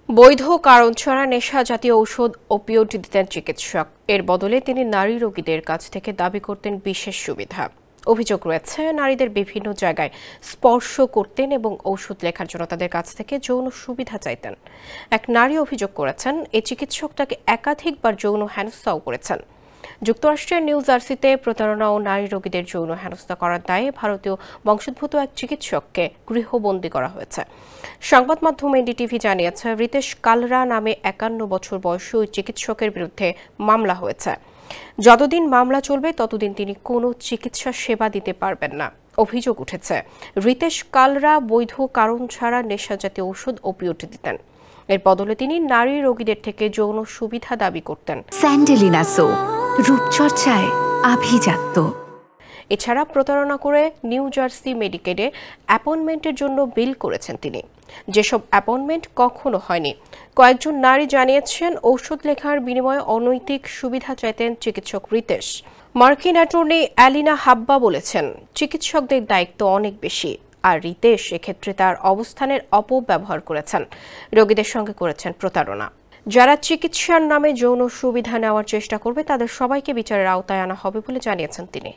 বৈধ কারণ ছাড়া নেশা জাতীয় ঔষধ ওপিওড দিতেন চিকিৎসক। এর বদলে তিনি নারী রোগীদের কাছ থেকে দাবি করতেন বিশেষ সুবিধা। অভিযোগ রয়েছে, নারীদের বিভিন্ন জায়গায় স্পর্শ করতেন এবং ঔষধ লেখার জন্য তাদের কাছ থেকে যৌন সুবিধা চাইতেন। এক নারী অভিযোগ করেছেন, এই চিকিৎসক তাকে একাধিকবার যৌন হেনস্থাও করেছেন। যুক্তরাষ্ট্রের নিউ জার্সিতে প্রতারণা ও নারী রোগীদের যৌন হেনস্থা করার দায়ে ভারতীয় বংশোদ্ভূত এক চিকিৎসককে গৃহবন্দী করা হয়েছে। সংবাদ মাধ্যম এনডিটিভি জানিয়েছে, রিতেশ কালরা নামে 51 বছর বয়সী ওই চিকিৎসকের বিরুদ্ধে মামলা হয়েছে। যতদিন মামলা চলবে ততদিন তিনি কোনো চিকিৎসা সেবা দিতে পারবেন না। অভিযোগ উঠেছে, রিতেশ কালরা বৈধ কারণ ছাড়া নেশাজাতীয় ঔষধ ওপিওড দিতেন। এর বদলে তিনি নারী রোগীদের থেকে যৌন সুবিধা দাবি করতেন। স্যান্ডেলিনা সো, রূপচর্চায় আভিজাত্য। এছাড়া প্রতারণা করে নিউ জার্সি মেডিকেলে অ্যাপয়েন্টমেন্টের জন্য বিল করেছেন তিনি, যেসব অ্যাপয়েন্টমেন্ট কখনো হয়নি। কয়েকজন নারী জানিয়েছেন, ঔষধ লেখার বিনিময়ে অনৈতিক সুবিধা চাইতেন চিকিৎসক রিতেশ। মার্কিন অ্যাটর্নি অ্যালিনা হাব্বা বলেছেন, চিকিৎসকদের দায়িত্ব অনেক বেশি, আর রিতেশ এক্ষেত্রে তার অবস্থানের অপব্যবহার করেছেন, রোগীদের সঙ্গে করেছেন প্রতারণা। যারা চিকিৎসার নামে যৌন সুবিধা নেওয়ার চেষ্টা করবে তাদের সবাইকে বিচারের আওতায় আনা হবে বলে জানিয়েছেন তিনি।